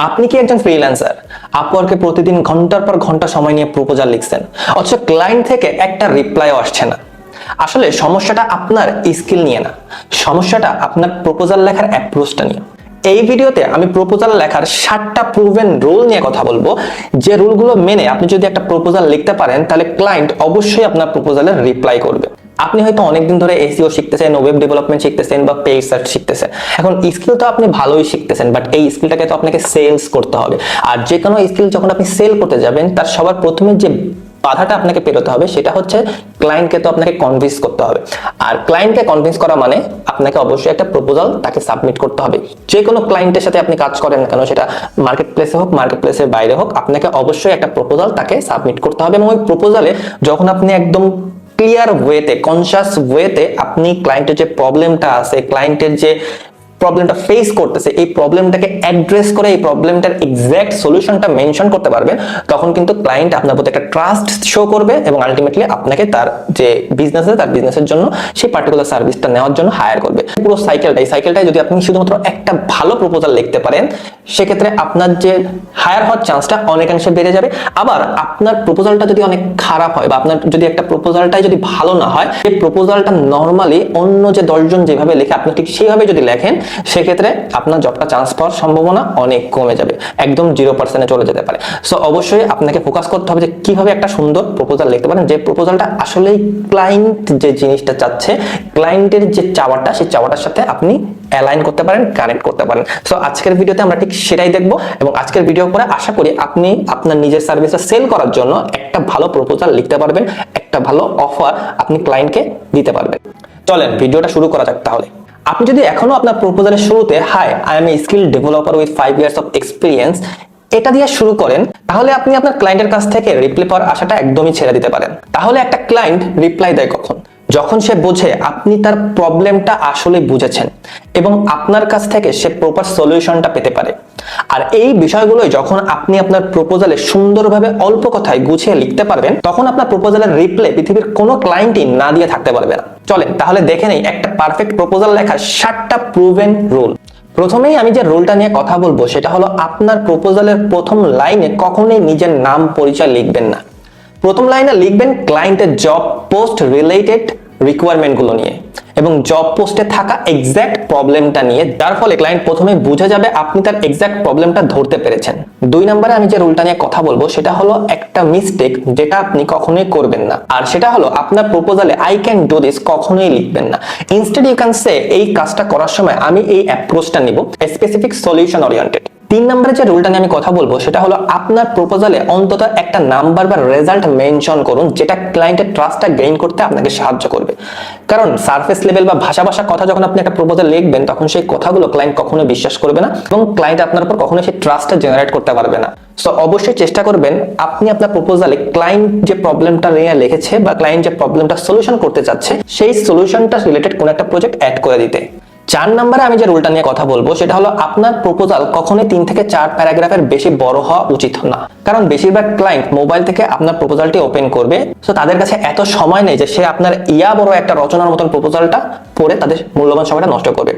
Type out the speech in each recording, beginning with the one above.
আপনি কি একজন ফ্রিল্যান্সার? আপওয়ার্কে প্রতিদিন ঘন্টার পর ঘন্টা সময় নিয়ে প্রপোজাল লিখছেন, অথচ ক্লায়েন্ট থেকে একটা রিপ্লাইও আসছে না। আসলে সমস্যাটা আপনার স্কিল নিয়ে না, সমস্যাটা আপনার প্রপোজাল লেখার অ্যাপ্রোচটা নিয়ে। এই ভিডিওতে আমি প্রপোজাল লেখার 7টা প্রুভেন রুল নিয়ে কথা বলবো, যে রুলগুলো মেনে আপনি যদি একটা প্রপোজাল লিখতে পারেন তাহলে ক্লায়েন্ট অবশ্যই আপনার প্রপোজালের রিপ্লাই করবে। আপনি হয়তো অনেকদিন ধরে এসইও শিখতেছেন, ওয়েব ডেভেলপমেন্ট শিখতেছেন বা পেইড সার্চ শিখতেছেন। এখন স্কিল তো আপনি ভালোই শিখতেছেন, বাট এই স্কিলটাকে তো আপনাকে সেলস করতে হবে। আর যে কোনো স্কিল যখন আপনি সেল করতে যাবেন, তার সবার প্রথমে যে বাধাটা আপনাকে পেরোতে হবে সেটা হচ্ছে ক্লায়েন্টকে তো আপনাকে কনভিন্স করতে হবে। আর ক্লায়েন্টকে কনভিন্স করা মানে আপনাকে অবশ্যই একটা প্রপোজাল তাকে সাবমিট করতে হবে। যে কোনো ক্লায়েন্টের সাথে আপনি কাজ করেন না কেন, সেটা মার্কেট প্লেসে হোক, মার্কেট প্লেসের বাইরে হোক, আপনাকে অবশ্যই একটা প্রপোজাল তাকে সাবমিট করতে হবে। এবং ওই প্রপোজালে যখন আপনি একদম ক্লিয়ার ওয়েতে, কনসিয়াস ওয়েতে আপনি ক্লায়েন্টের যে প্রবলেমটা আছে, ক্লায়েন্টের যে প্রবলেমটা ফেস করতেছে, এই প্রবলেমটাকে অ্যাড্রেস করে এই প্রবলেমটার এক্সাক্ট সলিউশনটা মেনশন করতে পারবেন, তখন কিন্তু ক্লায়েন্ট আপনার প্রতি একটা ট্রাস্ট শো করবে এবং আলটিমেটলি আপনাকে তার যে বিজনেস আছে, তার বিজনেসের জন্য সেই পার্টিকুলার সার্ভিসটা নেওয়ার জন্য হায়ার করবে। পুরো সাইকেলটাই যদি আপনি শুধুমাত্র একটা ভালো প্রপোজাল লিখতে পারেন, সেক্ষেত্রে আপনার যে হায়ার হওয়ার চান্সটা অনেকাংশে বেড়ে যাবে। আবার আপনার প্রপোজালটা যদি অনেক খারাপ হয় বা আপনার যদি একটা প্রপোজালটাই যদি ভালো না হয়, এই প্রপোজালটা নর্মালি অন্য যে 10 জন যেভাবে লেখে আপনি ঠিক সেইভাবে যদি লেখেন, সেক্ষেত্রে আপনার জবটা চান্স পাওয়ার সম্ভাবনা অনেক কমে যাবে, একদম 0% চলে যেতে পারে। সো অবশ্যই আপনাকে ফোকাস করতে হবে যে কিভাবে একটা সুন্দর প্রপোজাল লিখতে পারেন, যে প্রপোজালটা আসলেই ক্লায়েন্ট যে জিনিসটা চাচ্ছে, ক্লায়েন্টের যে চাওয়াটা, সেই চাওয়াটার সাথে আপনি অ্যালাইন করতে পারেন, কানেক্ট করতে পারেন। সো আজকের ভিডিওতে আমরা ঠিক সেটাই দেখবো এবং আজকের ভিডিও পরে আশা করি আপনি আপনার নিজের সার্ভিসটা সেল করার জন্য একটা ভালো প্রপোজাল লিখতে পারবেন, একটা ভালো অফার আপনি ক্লায়েন্টকে দিতে পারবেন। চলেন ভিডিওটা শুরু করা যাক। তাহলে আপনি যদি এখনো আপনার প্রপোজালের শুরুতে hi I M A skill developer with 5 years of experience এটা দিয়ে শুরু করেন, তাহলে আপনি আপনার ক্লায়েন্টের কাছ থেকে রিপ্লাই পাওয়ার আশাটা একদমই ছেড়ে দিতে পারেন। তাহলে একটা ক্লায়েন্ট রিপ্লাই দেয় কখন? যখন সে বোঝে আপনি তার প্রবলেমটা আসলে বুঝেছেন এবং আপনার কাছ থেকে সে প্রপার সলিউশনটা পেতে পারে। আর এই বিষয়গুলোই যখন আপনি আপনার প্রপোজালে সুন্দরভাবে অল্প কথায় গুছিয়ে লিখতে পারবেন, তখন আপনার প্রপোজালের রিপ্লাই পৃথিবীর কোনো ক্লায়েন্টই না দিয়ে থাকতে পারবে না। চলেন তাহলে দেখে নেই একটা পারফেক্ট প্রপোজাল লেখার 7টা প্রুভেন রুল। প্রথমেই আমি যে রুলটা নিয়ে কথা বলবো সেটা হলো, আপনার প্রপোজালের প্রথম লাইনে কখনোই নিজের নাম পরিচয় লিখবেন না। প্রথম লাইনে লিখবেন ক্লায়েন্টের জব পোস্ট রিলেটেড রিকোয়ারমেন্ট গুলো নিয়ে এবং জব পোস্টে থাকা এক্সাক্ট প্রবলেমটা নিয়ে, যার ফলে ক্লায়েন্ট প্রথমে বুঝে যাবে আপনি তার এক্সাক্ট প্রবলেমটা ধরতে পেরেছেন। 2 নম্বরে আমি যে রুলটা নিয়ে কথা বলবো সেটা হলো একটা মিস্টেক যেটা আপনি কখনোই করবেন না, আর সেটা হলো আপনার প্রপোজালে আই ক্যান ডু দিস কখনোই লিখবেন না। ইনস্টেড ইউ ক্যান সে এই কাজটা করার সময় আমি এই অ্যাপ্রোচটা নিব, স্পেসিফিক সলিউশন ওরিয়েন্টেড। 3 নম্বরে যে রুলটা নিয়ে আমি কথা বলবো সেটা হলো আপনার প্রপোজালে অন্তত একটা নাম্বার বা রেজাল্ট মেনশন করুন, যেটা ক্লায়েন্টের ট্রাস্টটা গেইন করতে আপনাকে সাহায্য করবে। কারণ সারফেস লেভেল বা ভাষা কথা যখন আপনি একটা প্রপোজাল লিখবেন, তখন সেই কথাগুলো ক্লায়েন্ট কখনোই বিশ্বাস করবে না এবং ক্লায়েন্ট আপনার উপর কখনোই সেই ট্রাস্টটা জেনারেট করতে পারবে না। সো অবশ্যই চেষ্টা করবেন আপনি আপনার প্রপোজালে ক্লায়েন্ট যে প্রবলেমটা নিয়ে লিখেছে বা ক্লায়েন্ট যে প্রবলেমটা সলিউশন করতে চাচ্ছে, সেই সলিউশনটা রিলেটেড কোন একটা প্রজেক্ট অ্যাড করে দিতে। 4 নম্বরে আমি যে রুলটা নিয়ে কথা বলবো সেটা হলো আপনার প্রপোজাল কখনোই 3 থেকে 4 প্যারাগ্রাফের বেশি বড় হওয়া উচিত না। কারণ বেশিরভাগ ক্লায়েন্ট মোবাইল থেকে আপনার প্রপোজালটি ওপেন করবে, সো তাদের কাছে এত সময় নেই যে সে আপনার বড় একটা রচনার মতন প্রপোজালটা পড়ে তাদের মূল্যবান সময়টা নষ্ট করবে।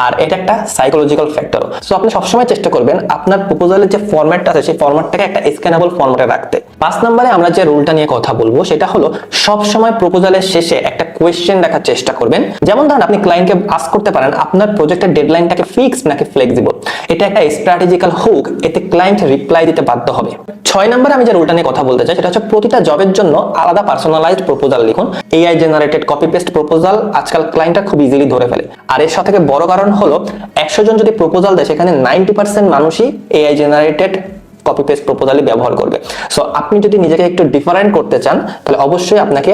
আর এটা একটা সাইকোলজিক্যাল ফ্যাক্টর। সো আপনি সবসময় চেষ্টা করবেন আপনার প্রপোজালের যে ফরম্যাটটা আছে সেই ফরম্যাটটাকে একটা স্ক্যানেবল ফরম্যাটে রাখতে। 5 নম্বরে আমরা যে রুলটা নিয়ে কথা বলবো সেটা হলো সবসময় প্রপোজালের শেষে একটা কোয়েশ্চেন রাখার চেষ্টা করবেন। যেমন ধরুন আপনি ক্লায়েন্টকে আস্ক করতে পারেন আপনার প্রজেক্টের ডেডলাইনটাকে ফিক্সড নাকি ফ্লেক্সিবল। এটা একটা স্ট্র্যাটেজিক্যাল হুক, এতে ক্লায়েন্ট রিপ্লাই দিতে বাধ্য হবে। 6 নম্বরে আমি যে রুলটা নিয়ে কথা বলতে চাই সেটা হচ্ছে প্রতিটা জবের জন্য আলাদা পার্সোনালাইজড প্রপোজাল লিখুন। AI generated copy paste proposal আজকাল ক্লায়েন্টরা খুব ইজিলি ধরে ফেলে। আর এর সাথে বড় কারণ হলো 100 জন যদি প্রপোজাল দেয়, সেখানে 90% মানুষই এআই জেনারেটেড কপি পেস্ট প্রপোজালই ব্যবহার করবে। সো আপনি যদি নিজেকে একটু ডিফারেন্ট করতে চান, তাহলে অবশ্যই আপনাকে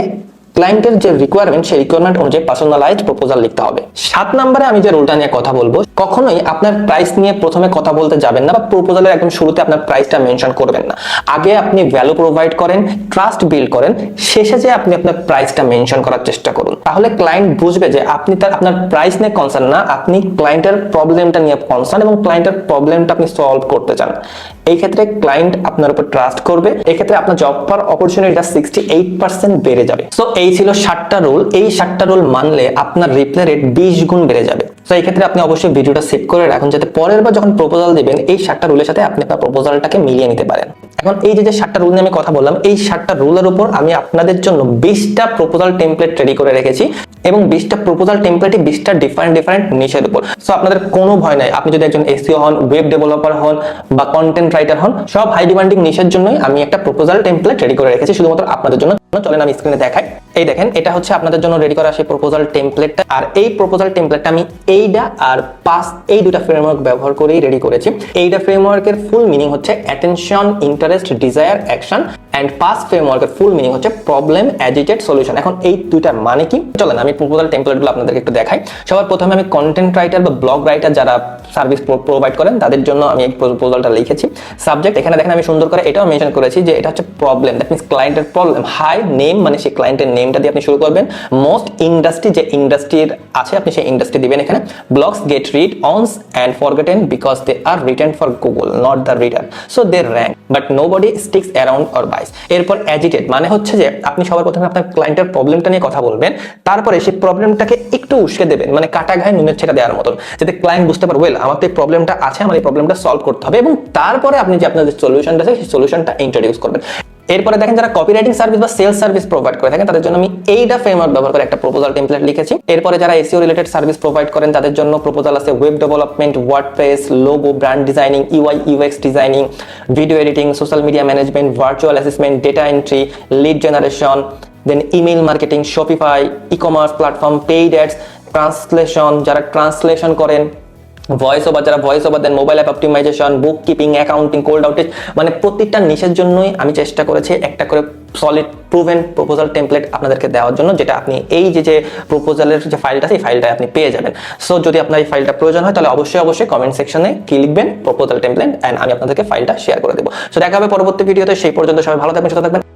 ক্লায়েন্টের যে রিকোয়ারমেন্ট সেই রিকোয়ারমেন্ট অনুযায়ী পার্সোনালাইজড প্রপোজাল লিখতে হবে। 7 নম্বরে আমি যে রুলটা নিয়ে কথা বলবো, কখনোই আপনার প্রাইস নিয়ে প্রথমে কথা বলতে যাবেন না বা প্রপোজালের একদম শুরুতে আপনার প্রাইসটা মেনশন করবেন না। আগে আপনি ভ্যালু প্রোভাইড করেন, ট্রাস্ট বিল্ড করেন, শেষে যে আপনি আপনার প্রাইসটা মেনশন করার চেষ্টা করুন। তাহলে ক্লায়েন্ট বুঝবে যে আপনি আপনার প্রাইস নিয়ে কনসার্ন না, আপনি ক্লায়েন্টের প্রবলেমটা নিয়ে কনসার্ন এবং ক্লায়েন্টের প্রবলেমটা আপনি সলভ করতে চান। এই ক্ষেত্রে ক্লায়েন্ট আপনার উপর ট্রাস্ট করবে, এই ক্ষেত্রে আপনার জব পাওয়ার অপরচুনিটিটা 68% বেড়ে যাবে। সো এই ছিল 7টা রুল। এই 7টা রুল মানলে আপনার রিপ্লাই রেট 20 গুণ বেড়ে যাবে। তো এই ক্ষেত্রে আপনি অবশ্যই ভিডিওটা সেভ করে রাখুন, যাতে পরের বার যখন প্রপোজাল দিবেন এই 7টা রুলের সাথে আপনি আপনার প্রপোজালটাকে মিলিয়ে নিতে পারেন। এখন এই যে 7টা রুল নিয়ে আমি কথা বললাম, এই 7টা রুলের উপর আমি আপনাদের জন্য 20টা প্রপোজাল টেমপ্লেট রেডি করে রেখেছি এবং 20টা প্রপোজাল টেমপ্লেটই 20টা ডিফারেন্ট নিশের উপর। সো আপনাদের কোনো ভয় নাই, আপনি যদি একজন এসইও হন, ওয়েব ডেভেলপার হন বা কন্টেন্ট রাইটার হন, সব হাই ডিমান্ডিং নিশের জন্যই আমি একটা প্রপোজাল টেমপ্লেট রেডি করে রেখেছি শুধুমাত্র আপনাদের জন্য। চলেন আমি স্ক্রিনে দেখাই। এই দেখেন, এটা হচ্ছে আপনাদের জন্য রেডি করা সেই প্রপোজাল টেমপ্লেটটা। আর এই প্রপোজাল টেমপ্লেটটা আমি এইডা আর পাস, এই দুটা ফ্রেমওয়ার্ক ব্যবহার করেই রেডি করেছি। এইডা ফ্রেমওয়ার্কের ফুল মিনিং হচ্ছে attention, interest, desire, action, and PAS ফ্রেমওয়ার্কের ফুল মিনিং হচ্ছে প্রবলেম, অ্যাজিটেট, সলিউশন। এখন এই দুইটার মানে কি, চলেন আমি প্রপোজাল টেমপ্লেটগুলো আপনাদেরকে একটু দেখাই। সবার প্রথমে আমি কন্টেন্ট রাইটার বা ব্লগ রাইটার যারা সার্ভিস প্রোভাইড করেন তাদের জন্য আমি এই প্রপোজালটা লিখেছি। সাবজেক্ট এখানে দেখেন আমি সুন্দর করে এটাও মেনশন করেছি যে এটা হচ্ছে প্রবলেম, দ্যাট মিন্স ক্লায়েন্টের প্রবলেম। হাই নেম মানে সেই ক্লায়েন্টের নেমটা দিয়ে আপনি শুরু করবেন। মোস্ট ইন্ডাস্ট্রি, যে ইন্ডাস্ট্রির আছে আপনি সেই ইন্ডাস্ট্রি দিবেন এখানে। Blogs get read once and forgotten because they are written for Google, not the reader, so they rank but nobody sticks around or buys. এরপর অ্যাজিটেট মানে হচ্ছে যে আপনি সবার প্রথমে আপনার ক্লায়েন্টের প্রবলেমটা নিয়ে কথা বলবেন, তারপরে সেই প্রবলেমটাকে একটু উস্কে দেবেন, মানে কাটা ঘায়ে নুনের ছেটা দেওয়ার মতন, যাতে ক্লায়েন্ট বুঝতে পারে ওয়েল আমার তো এই প্রবলেমটা আছে, আমার এই প্রবলেমটা সলভ করতে হবে, এবং তারপরে আপনি যে আপনার যে সলিউশনটা আছে সেই সলিউশনটা ইন্ট্রোডিউস করবেন। এরপরে দেখেন যারা কপিরাইটিং সার্ভিস বা সেলস সার্ভিস প্রোভাইড করে থাকেন তাদের জন্য আমি এইটা ফ্রেমওয়ার্ক ব্যবহার করে একটা প্রপোজাল টেমপ্লেট লিখেছি। এরপরে যারা এসইও রিলেটেড সার্ভিস প্রোভাইড করেন তাদের জন্য প্রপোজাল আছে web development, WordPress, logo, brand designing, UI UX designing, video editing, social media management, virtual assistant, data entry, lead generation, then email marketing, Shopify, e commerce platform, paid ads, translation যারা translation করেন, voice over যারা voice over দেন, mobile app optimization, bookkeeping, accounting, cold outreach, মানে প্রত্যেকটা নিশের জন্যই আমি চেষ্টা করেছি একটা করে সলিড প্রুভেন প্রপোজাল টেমপ্লেট আপনাদেরকে দেওয়ার জন্য, যেটা আপনি এই যে প্রপোজালের যে ফাইলটা সেই ফাইলটা আপনি পেয়ে যাবেন। সো যদি আপনার এই ফাইলটা প্রয়োজন হয় তাহলে অবশ্যই কমেন্ট সেকশনে কি লিখবেন প্রপোজাল টেমপ্লেট, এন্ড আমি আপনাদেরকে ফাইলটা শেয়ার করে দেবো। সো দেখা হবে পরবর্তী ভিডিওতে, সেই পর্যন্ত সবাই ভালো থাকবেন, সুস্থ থাকবেন।